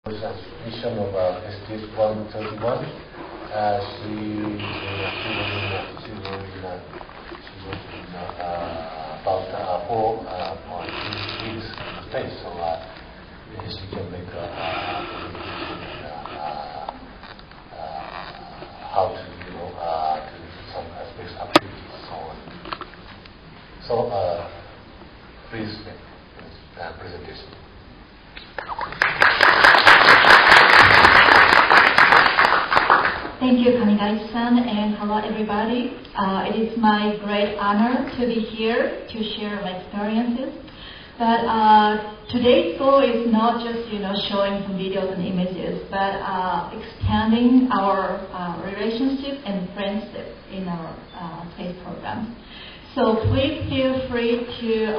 Mission of STS-131. She was about 4 weeks in space, so she can make how to do some space activities, so on. So please presentation. Thank you, Kamigai-san, and hello, everybody. It is my great honor to be here to share my experiences. But today's goal is not just showing some videos and images, but expanding our relationship and friendship in our space program. So please feel free to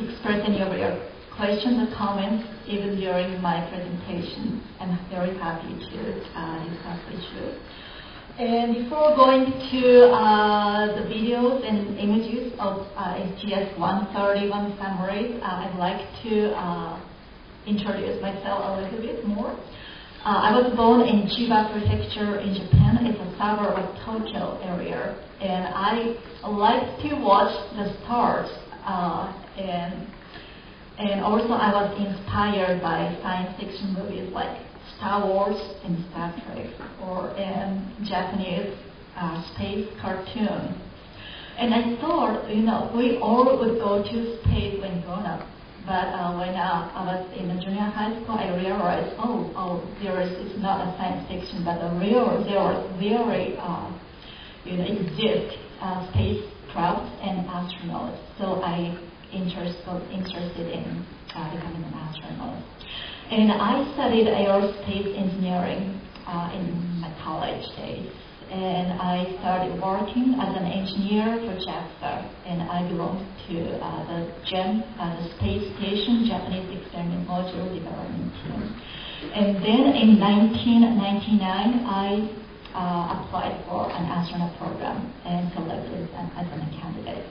express any of your questions or comments even during my presentation. I'm very happy to discuss with you. And before going to the videos and images of STS-131 summary, I'd like to introduce myself a little bit more. I was born in Chiba Prefecture in Japan. It's a suburb of Tokyo area. And I like to watch the stars and also I was inspired by science fiction movies like Star Wars and Star Trek or Japanese space cartoon. And I thought, we all would go to space when grown up. But when I was in junior high school, I realized, it's not a science fiction, but there really exist spacecraft and astronauts. So I interested in becoming an astronaut. And I studied aerospace engineering in my college days. And I started working as an engineer for JAXA. And I belonged to the Space Station Japanese Experiment Module Development Team. And then in 1999, I applied for an astronaut program and selected as a candidate.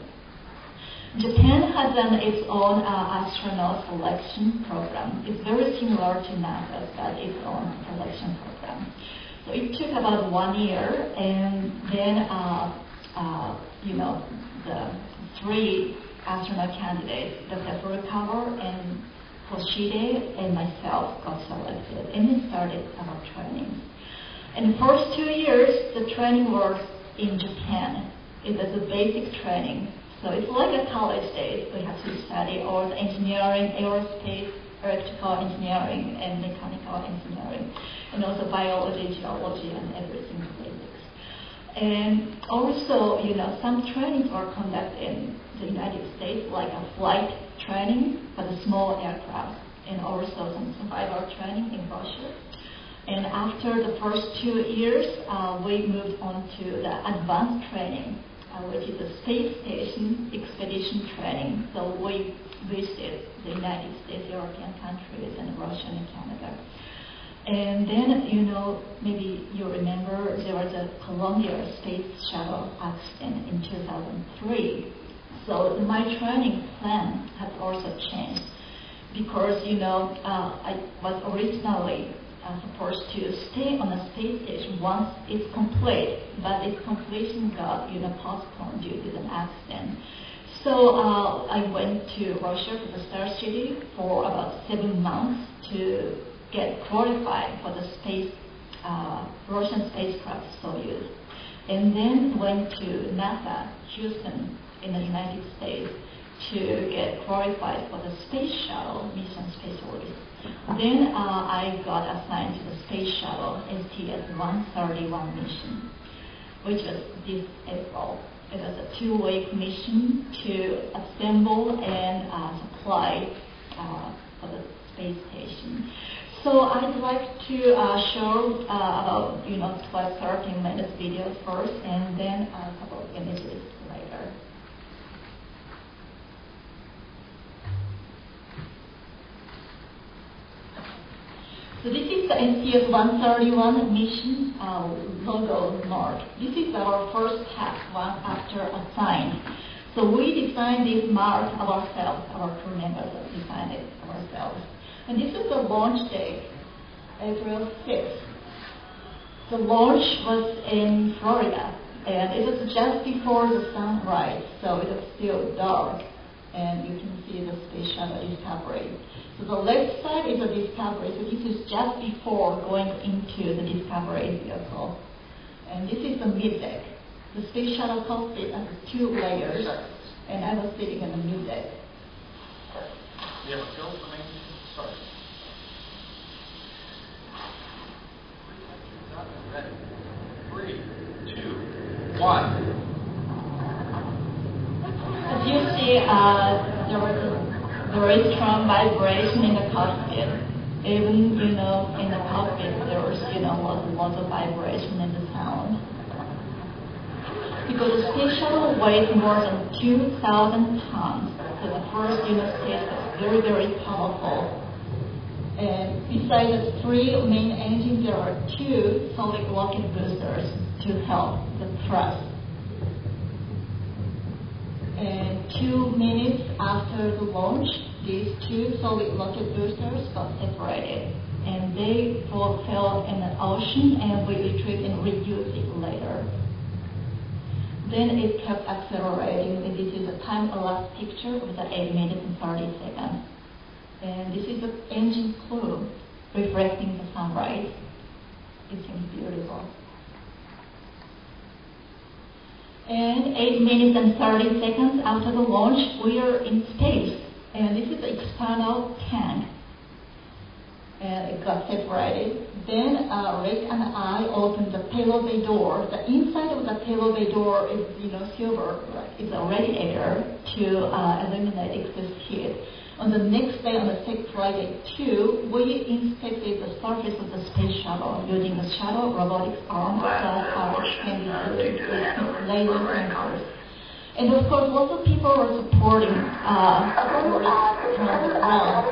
Japan has its own astronaut selection program. It's very similar to NASA's, but its own selection program. So it took about 1 year, and then the 3 astronaut candidates, Dr. Furukawa and Hoshide and myself, got selected, and we started our training. And the first 2 years, the training was in Japan. It was a basic training. So it's like a college days. We have to study all the engineering, aerospace, electrical engineering, and mechanical engineering, and also biology, geology, and everything basics. And also, some trainings are conducted in the United States, like a flight training for the small aircraft, and also some survival training in Russia. And after the first 2 years, we moved on to the advanced training, which is a space station expedition training. So we visited the United States, European countries, and Russia and Canada. And then, maybe you remember there was a Columbia Space Shuttle accident in 2003. So my training plan has also changed because, I was originally supposed to stay on the space station once it's complete, but its completion got postponed due to an accident. So I went to Russia for the Star City for about 7 months to get qualified for the Russian spacecraft Soyuz, and then went to NASA Houston in the United States to get qualified for the space shuttle mission specialist. Then I got assigned to the space shuttle STS-131 mission, which was this April. It was a 2-week mission to assemble and supply for the space station. So I'd like to show about 12-13 minutes videos first, and then a couple of images later. So this is the STS-131 mission logo mark. This is our first task one after assigned. So we designed this mark ourselves, our crew members designed it ourselves. And this is the launch day. April 6th. The launch was in Florida, and it was just before the sunrise, so it was still dark, and you can see the Space Shuttle Discovery. So the left side is the Discovery, so this is just before going into the Discovery vehicle. And this is the mid-deck. The Space Shuttle cockpit has 2 layers, and I was sitting in the mid-deck. Yeah, go, start. Ready. 3, 2, 1. As you see, there is strong vibration in the cockpit. Even, in the cockpit, there was, lots of vibration in the sound. Because the Space Shuttle weighs more than 2,000 tons, so the first stage was very, very powerful. And besides the 3 main engines, there are 2 solid rocket boosters to help the thrust. And 2 minutes after the launch, these 2 solid rocket boosters got separated, and they fell in the ocean, and we retrieved and reused it later. Then it kept accelerating, and this is a time-elapsed picture of the 8 minutes and 30 seconds. And this is the engine clue reflecting the sunrise. It seems beautiful. And 8 minutes and 30 seconds after the launch, we are in space. And this is the external tank. And it got separated. Then Rick and I opened the payload bay door. The inside of the payload bay door is, silver. It's a radiator to eliminate excess heat. On the next day, on the Friday 2, we inspected the surface of the space shuttle using the shuttle robotics arm plus our extended laser sensors. And of course, lots of people were supporting from the ground.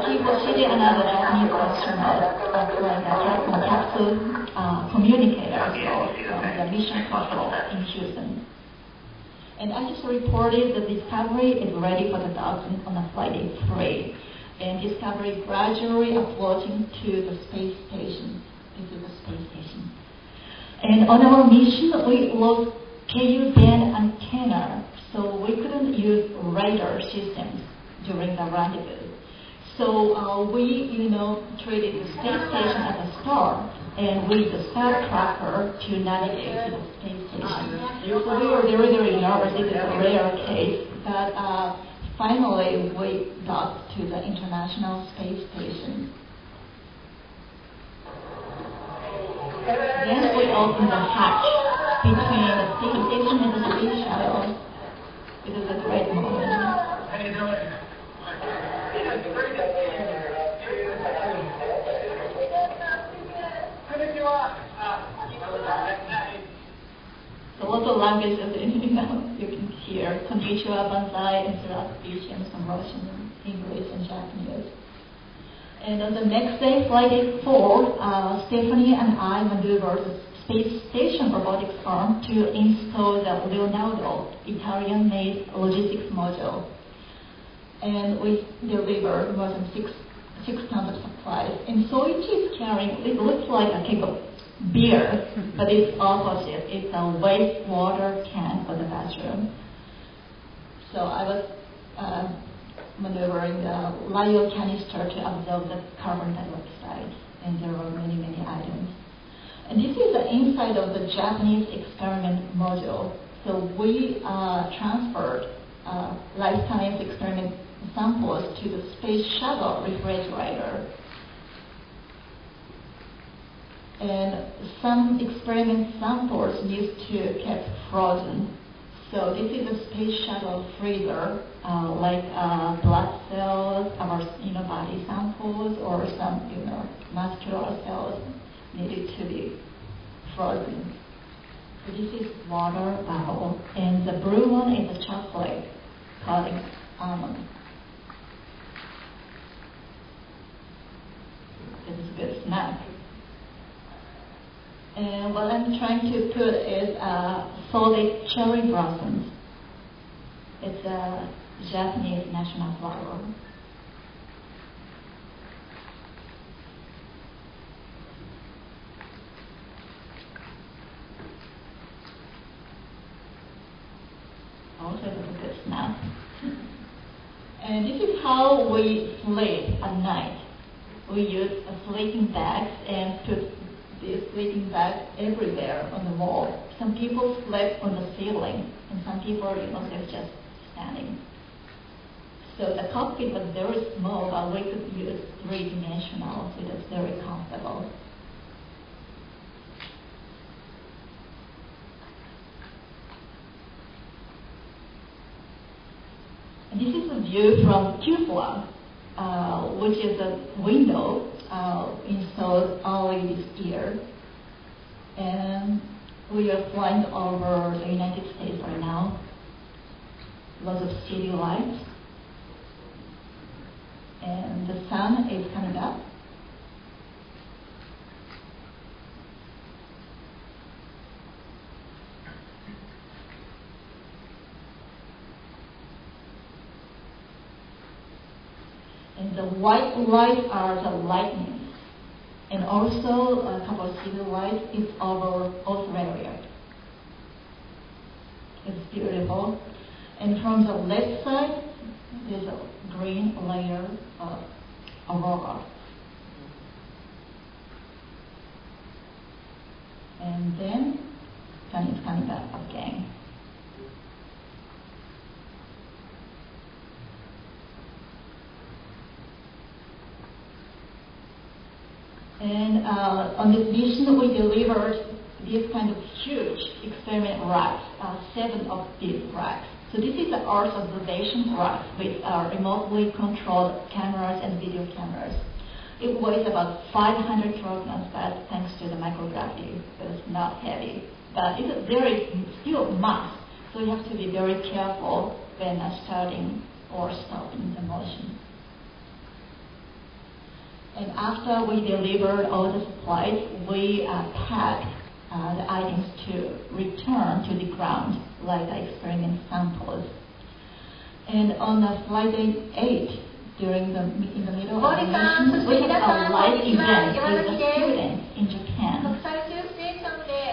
She and other Japanese astronauts flying a Japan capsule communicator from the mission control in Houston. And I just reported that Discovery is ready for the docking on a Friday 3. And Discovery gradually approaching to the space station. This is the space station. And on our mission, we lost KU band antenna, so we couldn't use radar systems during the rendezvous. So we, treated the space station as a star, and we used the star tracker to navigate to the space station. So we were very, very nervous. It is a rare case, but finally we got to the International Space Station. Then we opened the hatch between the space station and the space shuttle. It was a great moment. How you doing? So lots of languages, you can hear konnichiwa, banzai, and Sarat speech, and some Russian, English, and Japanese. And on the next day, Friday 4, Stephanie and I maneuvered the space station robotics arm to install the Leonardo Italian-made logistics module. And we delivered more than 6 tons of supplies. And so it is carrying, it looks like a keg of beer, but it's opposite. It's a wastewater tank for the bathroom. So I was maneuvering the Lyo canister to absorb the carbon dioxide, and there were many, many items. And this is the inside of the Japanese experiment module. So we transferred life science experiment samples to the space shuttle refrigerator. And some experiment samples need to be kept frozen. So this is a space shuttle freezer, like blood cells, our body samples, or some muscular cells needed to be frozen. So this is water bottle, and the blue one is a chocolate coating almond. This is a good snack. And what I'm trying to put is solid cherry blossoms. It's a Japanese national flower. And this is how we sleep at night. We use sleeping bags and put these sleeping bags everywhere on the wall. Some people sleep on the ceiling, and some people, they're just standing. So the cockpit was very small, but we could use three-dimensional, so it was very comfortable. And this is a view from cupola, which is a window installed early this year. And we are flying over the United States right now. Lots of city lights. And the sun is coming up. And the white lights are the lightning. And also a couple of city lights is over Australia. It's beautiful. And from the left side, there's a green layer of aurora. And then sun is coming back again. And on this mission, we delivered these kind of huge experiment racks, 7 of these racks. So this is the Earth observation rack with remotely controlled cameras and video cameras. It weighs about 500 kilograms, but thanks to the microgravity, it's not heavy. But it's very still mass, so you have to be very careful when starting or stopping the motion. And after we delivered all the supplies, we packed the items to return to the ground, like the experiment samples. And on the flight day 8, in the middle of the mission, we had a live event with the students in Japan.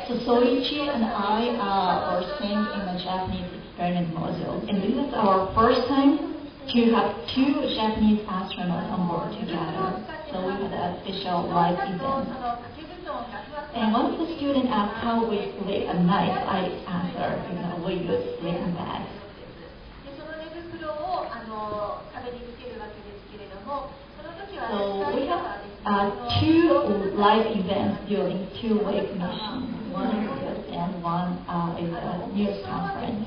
So Soichi and I were staying in the Japanese experiment module. And this was our first time to have 2 Japanese astronauts on board together. So we had a special live event. And one of the students asked how we sleep at night. I answered, we use sleeping bags. So we have 2 live events during 2-week mission. One is this and one is a news conference.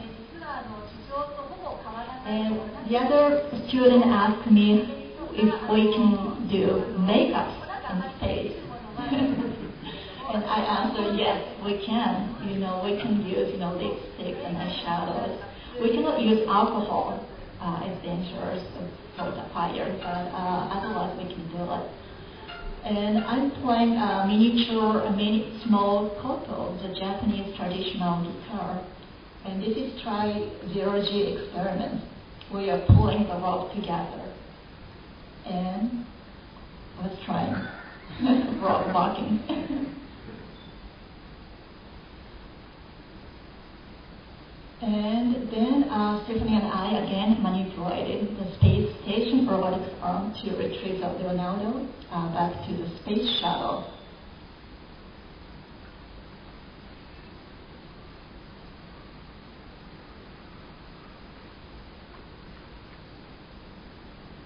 And the other student asked me if we can do makeup in space. And I answered, yes, we can. We can use, lipstick and eyeshadows. We cannot use alcohol. It's dangerous for the fire, but otherwise we can do it. And I'm playing a mini small koto, the Japanese traditional guitar. And this is try 0G experiment. We are pulling the rope together. And let's try rope walking. And then Stephanie and I again manipulated the space station robotics arm to retrieve Leonardo back to the space shuttle.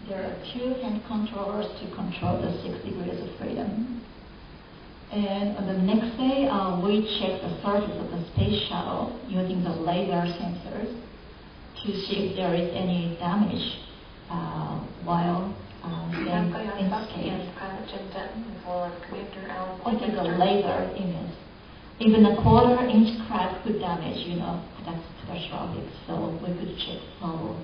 There are 2 hand controllers to control the 6 degrees of freedom. And on the next day, we checked the surface of the space shuttle using the laser sensors to see if there is any damage while staying in space. It is a laser image. Even a 1/4-inch crack could damage, that's catastrophic. So we could check slowly.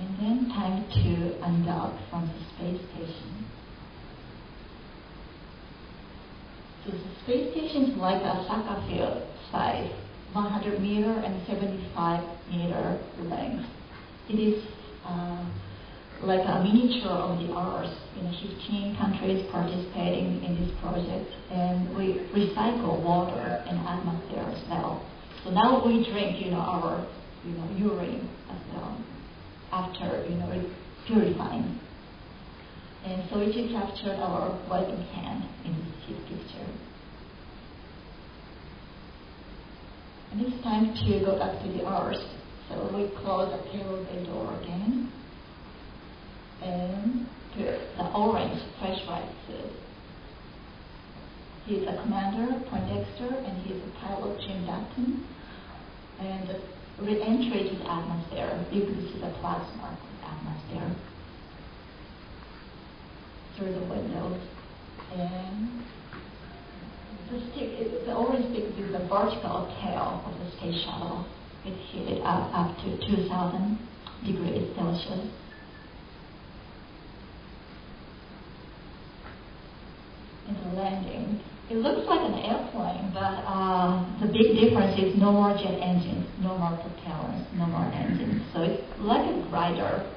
And then time to undock from the space station. So the space station is like a soccer field size, 100 meter and 75 meter length. It is like a miniature of the Earth. 15 countries participating in this project, and we recycle water and atmosphere as well. So now we drink, our, urine as well after, purifying. And so it captured our wiping hand in this picture. And it's time to go back to the Earth. So we close the payload bay door again. And put the orange pressurized suit. He's a commander, Poindexter, and he's a pilot, Jim Dutton. And re-entry to the atmosphere, you can see the plasma of the atmosphere through the windows. And the orange stick is the vertical tail of the space shuttle. It heated up to 2,000 degrees Celsius. In the landing, it looks like an airplane, but the big difference is no more jet engines, no more propellers, no more engines. So it's like a glider,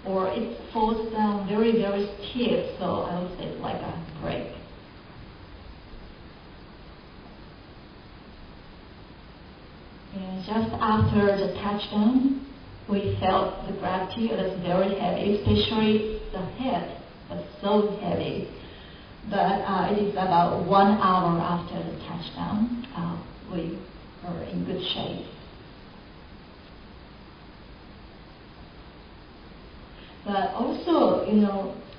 or it falls down very, very steep, so I would say it's like a brake. And just after the touchdown, we felt the gravity was very heavy, especially the head was so heavy. But it is about 1 hour after the touchdown. We were in good shape. But also,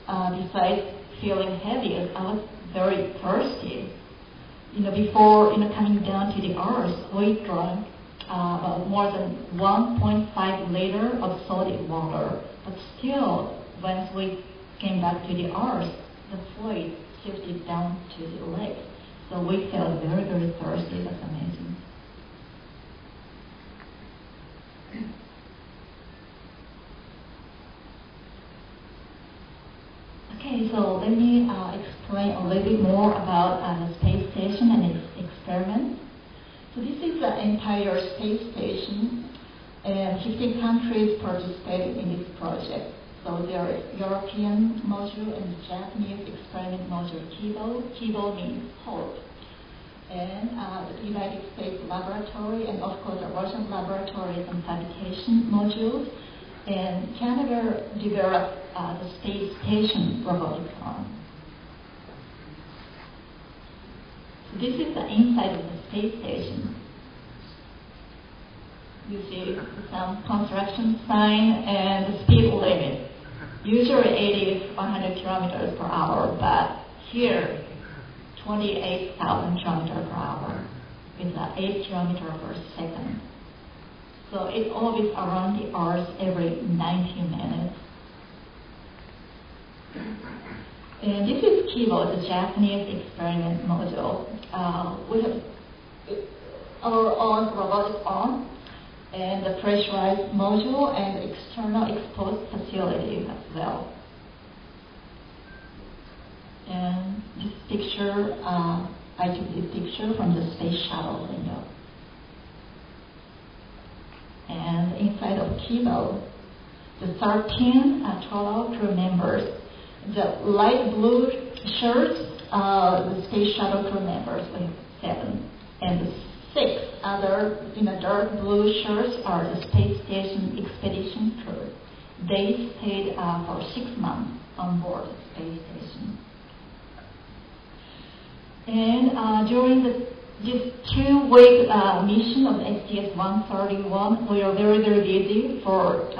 besides feeling heavy, I was very thirsty. Before coming down to the Earth, we drank more than 1.5 liter of salty water. But still, once we came back to the Earth, the fluid shifted down to the legs. So we felt very, very thirsty. That's amazing. Okay, so let me explain a little bit more about the space station and its experiments. So this is the entire space station, and 15 countries participated in this project. So there is European module and Japanese experiment module, KIBO. KIBO means hope. And the United States laboratory, and of course the Russian laboratories and fabrication modules. And Canada developed the space station robotics arm. So this is the inside of the space station. You see some construction sign and the speed limit. Usually 80 100 kilometers per hour, but here 28,000 kilometers per hour with 8 kilometers per second. So it orbits around the Earth every 90 minutes. And this is KIBO, the Japanese experiment module. We have our own robotic arm, and the pressurized module and external exposed facility as well. And this picture, I took this picture from the space shuttle window. And inside of KIBO, the 13 total crew members, the light blue shirts, the space shuttle crew members, we have 7, and the 6 other in the dark blue shirts are the space station expedition crew. They stayed for 6 months on board the space station. And during this 2-week mission of STS-131, we are very, very busy for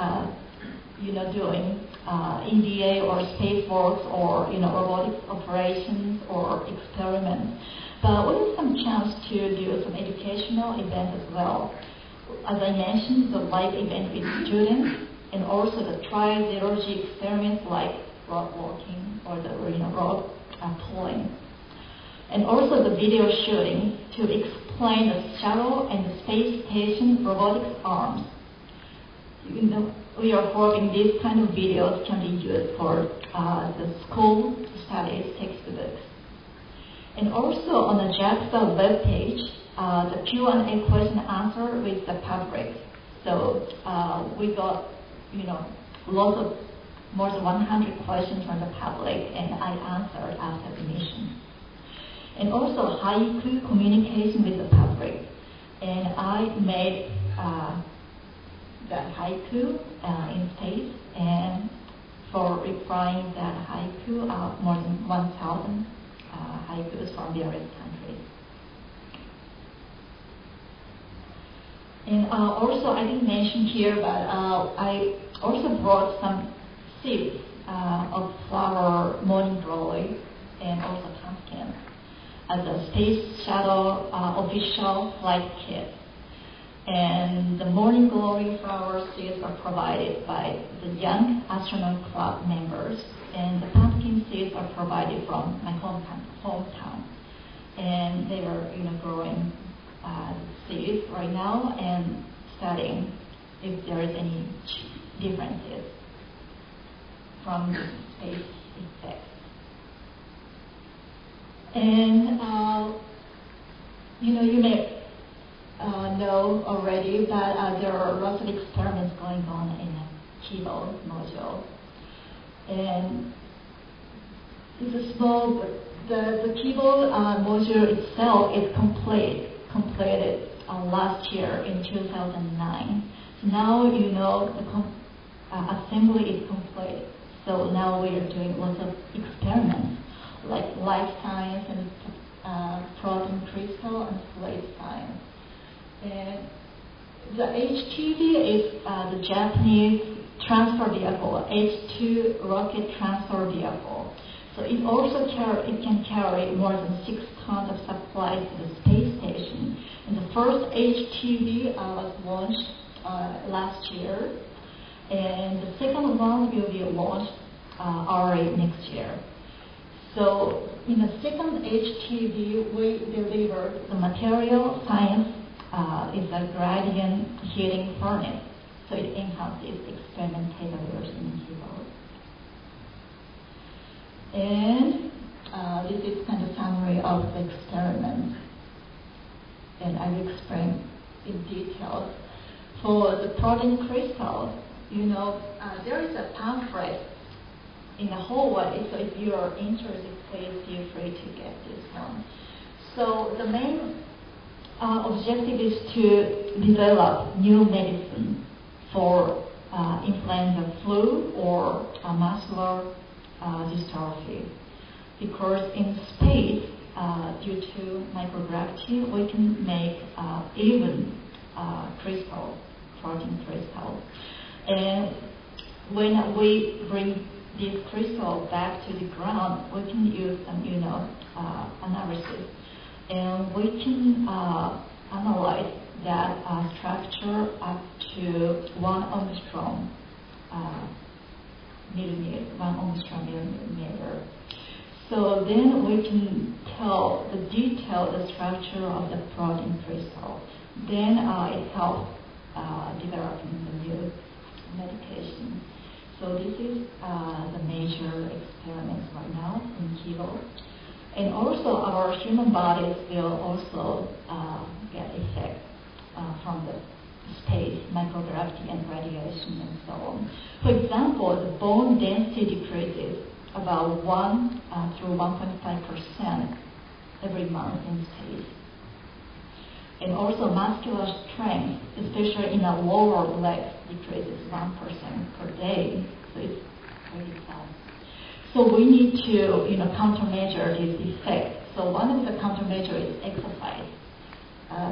doing EDA or space works or robotics operations or experiments. But we had some chance to do some educational events as well. As I mentioned, the live event with students, and also the trial zero-G experiments like rod walking or the rod pulling. And also the video shooting to explain the shuttle and the space station robotics arms. We are hoping these kind of videos can be used for the school studies textbooks. And also on the JAXA webpage, the Q&A question answer with the public. So we got lots of more than 100 questions from the public, and I answered after the mission. And also haiku communication with the public. And I made that haiku in space, and for replying that haiku, more than 1,000 haikus from various countries. And also, I didn't mention here, but I also brought some seeds of flower morning glory and also pumpkin as a Space Shuttle official flight kit. And the morning glory flower seeds are provided by the Young Astronaut Club members, and the pumpkin seeds are provided from my hometown. And they are, growing seeds right now and studying if there is any differences from the space effects. And you may know already that there are lots of experiments going on in the Kibo module. And it's a small, but the Kibo module itself is completed last year in 2009. So now the assembly is complete. So now we are doing lots of experiments like life science and proton crystal and slate science. And the HTV is the Japanese transfer vehicle, H2 rocket transfer vehicle. So it also can carry more than 6 tons of supplies to the space station. And the first HTV was launched last year, and the second one will be launched early next year. So in the second HTV, we delivered the material science is a gradient heating furnace, so it enhances experimentators in Kibo. And this is kind of summary of the experiment, and I will explain in details. For the proton crystal, there is a pamphlet in the hallway, so if you are interested, please feel free to get this one. So the main objective is to develop new medicine for influenza flu or muscular dystrophy. Because in space, due to microgravity, we can make even crystal, protein crystal. And when we bring this crystal back to the ground, we can use some, analysis. And we can analyze that structure up to 1 Armstrong millimeter. So then we can tell the detailed structure of the protein crystal. Then it helps developing the new medication. So this is the major experiments right now in Kibo. And also our human bodies will also get effect from the space, microgravity and radiation and so on. For example, the bone density decreases about 1 through 1.5% every month in space. And also muscular strength, especially in the lower legs, decreases 1% per day. So it's really fast. So we need to, countermeasure this effect. So one of the countermeasures is exercise.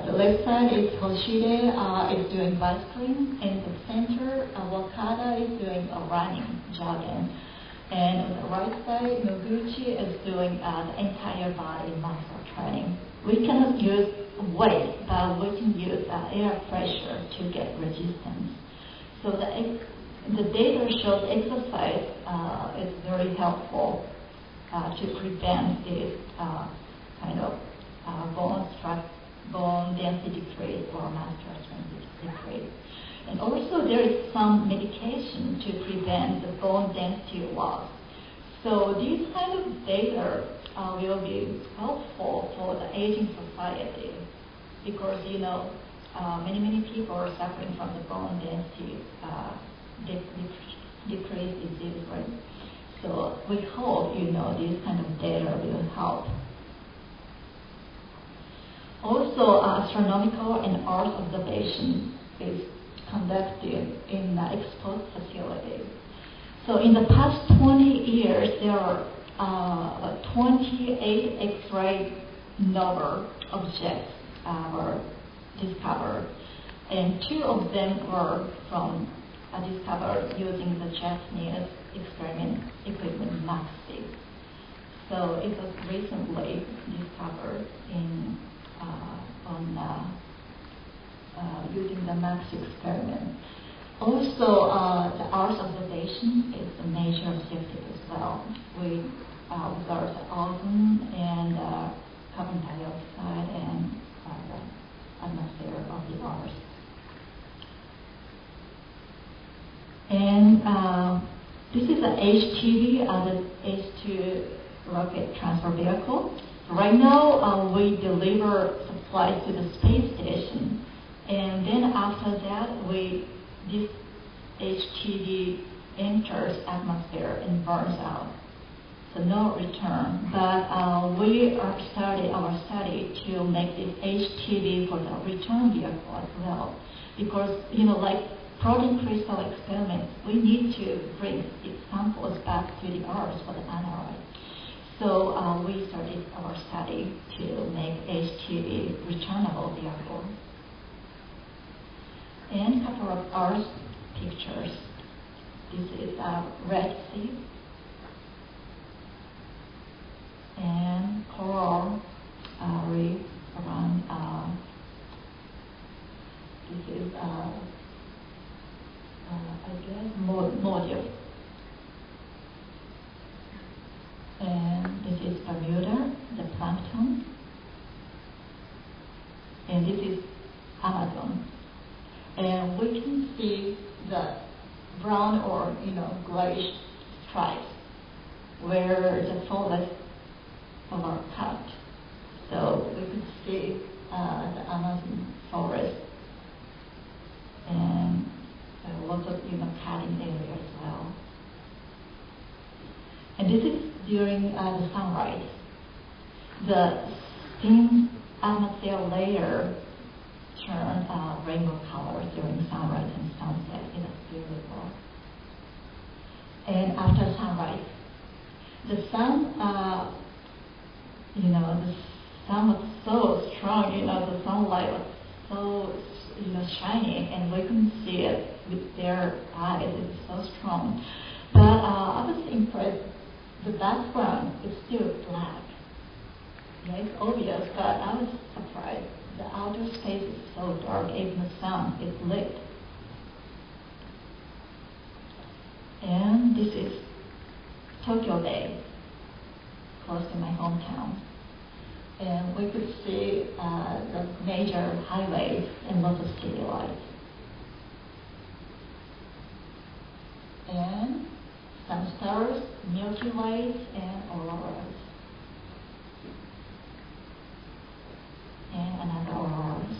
The left side is Hoshide is doing bicycling, and the center, Wakada is doing running, jogging. And on the right side, Noguchi is doing the entire body muscle training. We cannot use weight, but we can use air pressure to get resistance. So the data shows exercise is very helpful to prevent this kind of bone density decrease or muscular strength decrease. And also there is some medication to prevent the bone density loss. So these kind of data will be helpful for the aging society because, many people are suffering from the bone density decrease disease rate. So we hope, this kind of data will help. Also, astronomical and Earth observation is conducted in exposed facilities. So in the past 20 years, there are 28 X-ray nova objects were discovered, and 2 of them were discovered using the Japanese experiment equipment MAX-6. So it was recently discovered using the MAX experiment. Also, the Earth observation is a major objective as well. We observe the ozone and carbon dioxide and the atmosphere of the Earth. And this is the HTV, the H2 rocket transfer vehicle. Right now, we deliver supplies to the space station, and then after that, this HTV enters atmosphere and burns out. So no return. But we are starting our study to make this HTV for the return vehicle as well, because like protein crystal experiments, we need to bring its samples back to the Earth for the analysis. So we started our study to make HTV returnable vehicle. And a couple of Earth pictures. This is a Red Sea and coral reef around. This is I guess Maldives. And this is Bermuda, the plankton. And this is Amazon. And we can see the brown or grayish stripes where the forests are cut. So we could see the Amazon forest and lots of cutting area as well. And this is during the sunrise. The thin atmosphere layer turn rainbow colors during sunrise and sunset. It is beautiful. And after sunrise, the sun, the sun was so strong. The sunlight was so shining, and we couldn't see it with their eyes. It's so strong. But I was impressed. The background is still black. It's obvious, but I was surprised. The outer space is so dark, even the sun is lit. And this is Tokyo Bay, close to my hometown. And we could see the major highways and lots of city lights. And some stars, Milky Ways, and auroras. And another auroras.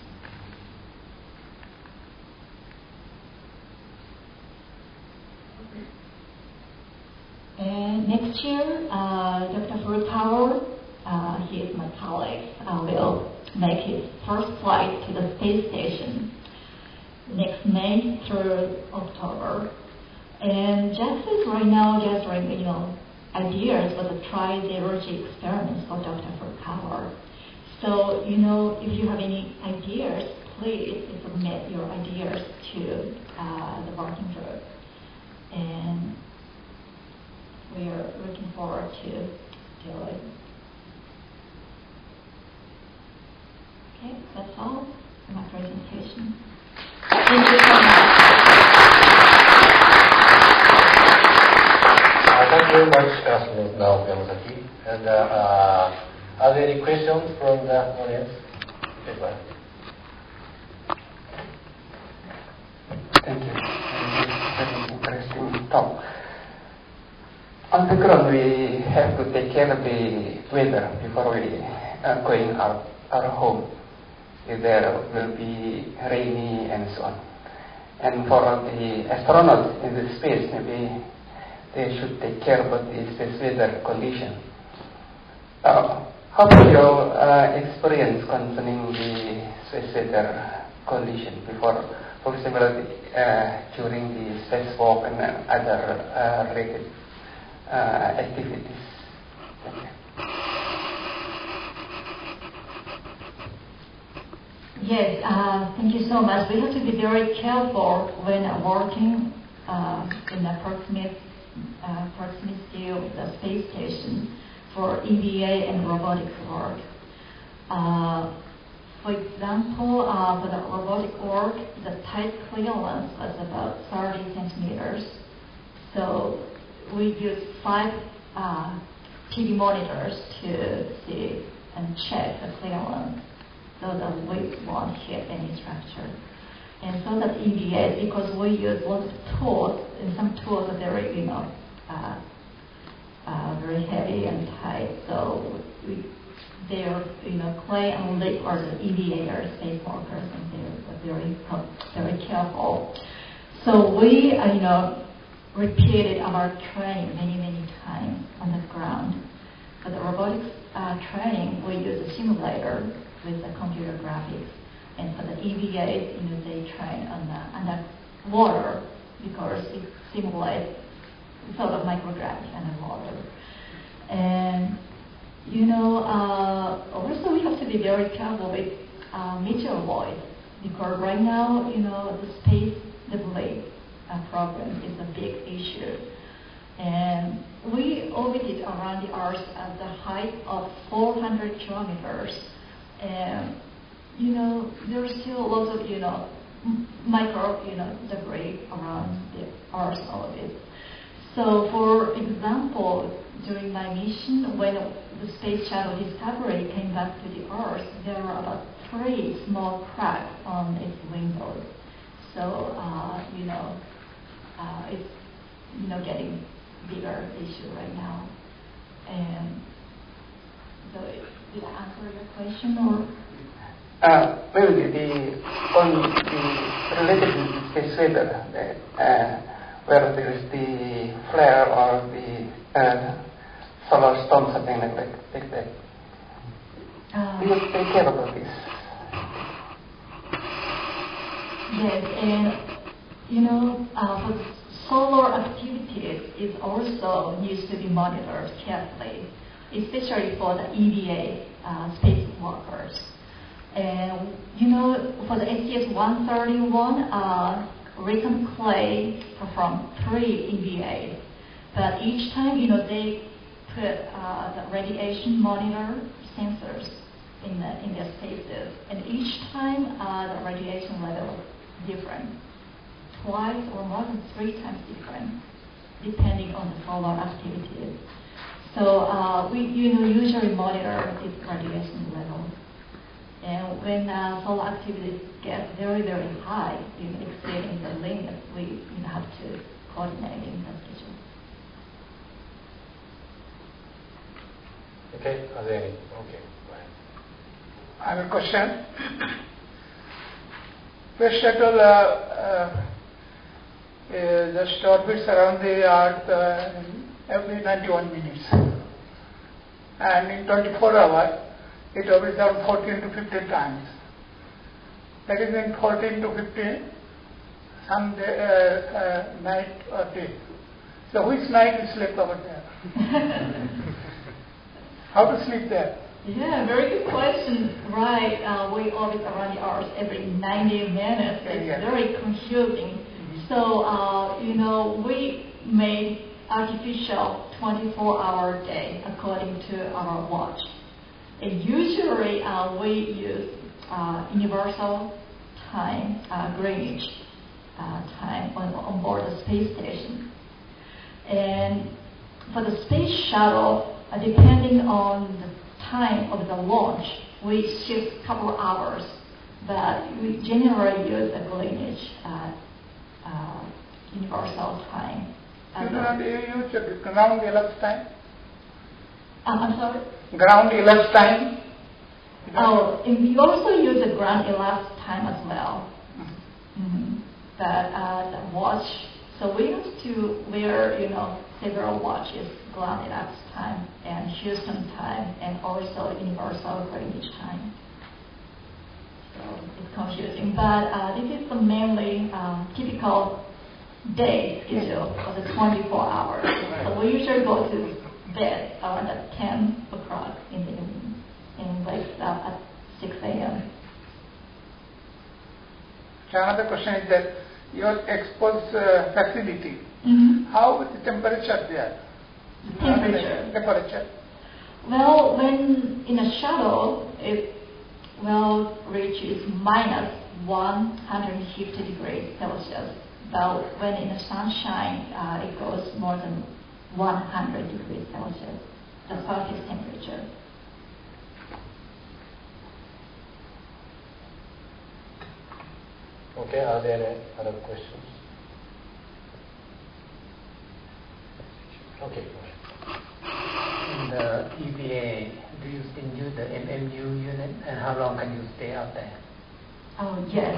And next year, Dr. Furukawa, he is my colleague, will make his first flight to the space station next May through October. And JAXA is right now gathering, ideas for the tri-zero-G experiments for Dr. Furukawa. So, if you have any ideas, please submit your ideas to the working group. And we are looking forward to do it. Okay, that's all for my presentation. Thank you so much. Thank you very much, Astronaut Naoko Yamazaki. And are there any questions from the audience? Okay, go ahead. Thank you. Very interesting talk. On the ground, we have to take care of the weather before we are going out our home. If there will be rainy and so on. And for the astronauts in the space, maybe they should take care about the space weather condition. How about your experience concerning the space weather condition before, for example, during the spacewalk and other related activities? Thank you. Yes, thank you so much. We have to be very careful when working in the proximity of the space station for EVA and robotics work. For example, for the robotic work, the tight clearance was about 30 centimeters. So we use 5 TV monitors to see and check the clearance, so that we won't hit any structure. And so that EVA, because we use lots of tools, and some tools are very, very heavy and tight. So they are, clay and lead are the EVA or spacewalkers, and they're very careful. So we, repeated our training many times on the ground. For the robotics training, we use a simulator with the computer graphics. And for the EVA, they train on the water because it simulates sort of microgravity underwater. And also we have to be very careful with meteoroids, because right now, the space debris problem is a big issue. And we orbited around the Earth at the height of 400 kilometers. And, there's still lots of, micro, debris around the Earth's orbit. So, for example, during my mission, when the Space Shuttle Discovery came back to the Earth, there were about 3 small cracks on its windows. So, it's, getting bigger issue right now. And so, did I answer your question, or? Maybe on the related to space weather, where there is the flare or the solar storm, something like that. We will take care about this. Yes, and for solar activities, it also needs to be monitored carefully, especially for the EVA spacewalkers. And for the STS-131, recent clay performed 3 EVAs, but each time they put the radiation monitor sensors in their spaces, and each time the radiation level is different, twice or more than 3 times different, depending on the solar activities. So we usually monitor this radiation level. And when solar activities get very high, exceeding the limit, we have to coordinate in the schedule. Okay, are there any? Okay, go ahead. I have a question. Space shuttle just orbits around the Earth every 91 minutes. And in 24 hours, it orbits around 14 to 15 times. That is in 14 to 15, some day, night or day. So which night you sleep over there? How to sleep there? Yeah, very good question. Right, we orbit around the Earth every 90 minutes. It's very confusing. So, we made artificial 24-hour day according to our watch. And usually we use universal time, Greenwich time on board the space station. And for the space shuttle, depending on the time of the launch, we shift a couple of hours, but we generally use a Greenwich universal time. You use ground elapsed time? I'm sorry? Ground elapsed time? Oh, and we also use a ground elapsed time as well. Mm-hmm. but the watch. So we used to wear, several watches, grounded up time and Houston time, and also universal Greenwich time. So it's confusing, but this is the mainly typical day schedule for the 24 hours. So we usually go to bed around at 10 o'clock in the evening and wake up at 6 a.m. Another question is that your exposed facility, how is the temperature there? Temperature. Well, when in a shuttle, it reaches minus 150 degrees Celsius. But when in the sunshine, it goes more than 100 degrees Celsius, the surface temperature. Okay, are there any other questions? Okay. In the EVA, do you still use the MMU unit, and how long can you stay out there? Oh, yes.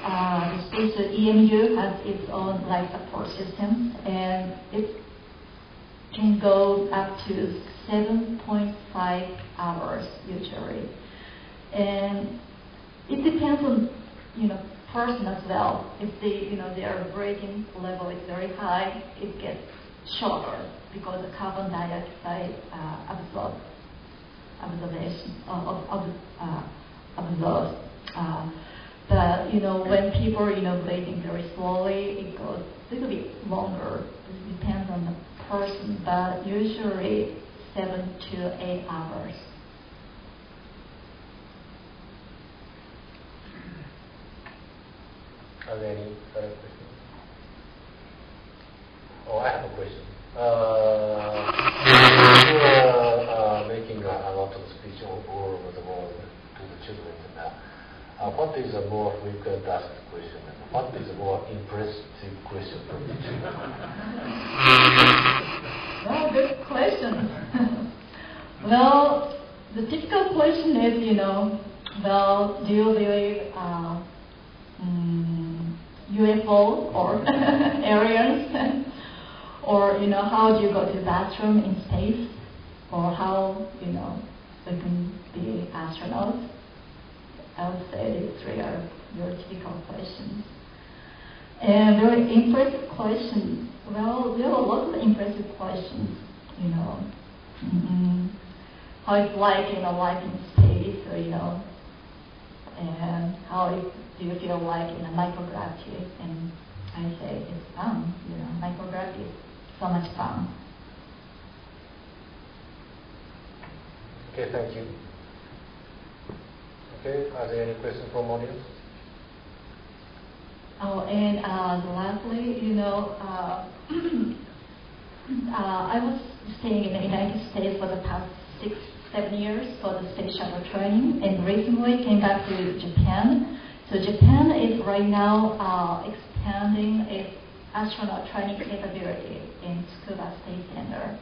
The space EMU has its own life support system, and it can go up to 7.5 hours usually. And it depends on, person as well. If their breathing level is very high, it gets shorter because the carbon dioxide absorbs. But when people breathing very slowly, it goes a little bit longer. It depends on the person, but usually 7 to 8 hours. Are there any other questions? Oh, I have a question. You are making a lot of speech all over the world to the children now. What is a more frequent asked question? What is a more impressive question from the children? Well, good question. Well, the typical question is, do you believe UFO or aliens? Or, how do you go to the bathroom in space? Or how, we can be astronauts? I would say these three are your typical questions. And very impressive questions. Well, there are a lot of impressive questions, how it's like, life in space, or, and how do you feel like in a microgravity? And I say it's fun, microgravity is so much fun. Okay, thank you. Okay, are there any questions from audience? Oh, and lastly, I was staying in the United States for the past 6-7 years for the space shuttle training, and recently came back to Japan. So Japan is right now expanding its astronaut training capability in Tsukuba Space Center.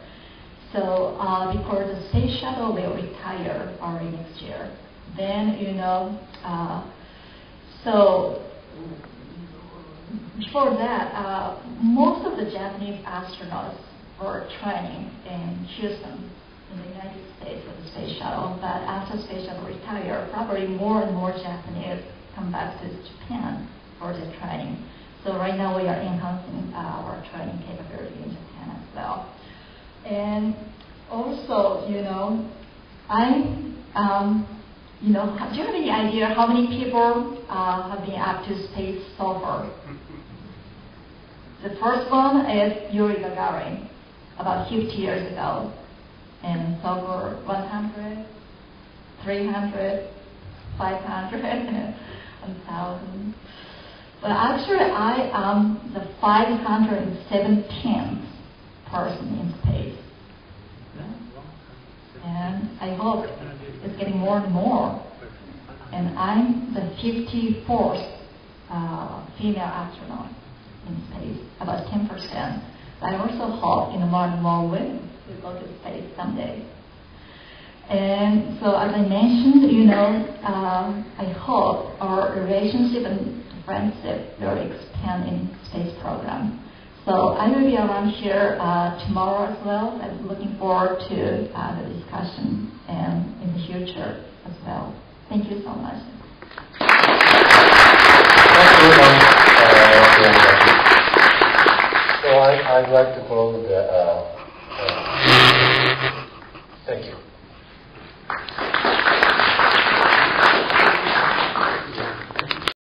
So because the space shuttle will retire early next year, then so before that, most of the Japanese astronauts were training in Houston, in the United States for the space shuttle. But after space shuttle retire, probably more and more Japanese come back to Japan for their training. So right now we are enhancing our training capability in Japan as well. And also, do you have any idea how many people have been up to space so far? The first one is Yuri Gagarin, about 50 years ago. And so far, 100, 300, 500, 1,000. But actually, I am the 517th person in space. And I hope it's getting more and more. And I'm the 54th female astronaut in space, about 10%. I also hope more and more women will go to space someday. And so, as I mentioned, I hope our relationship and comprehensive, very expanding space program. So I will be around here tomorrow as well. I'm looking forward to the discussion and in the future as well. Thank you so much. Thank you very much, Yamazaki. So I'd like to close the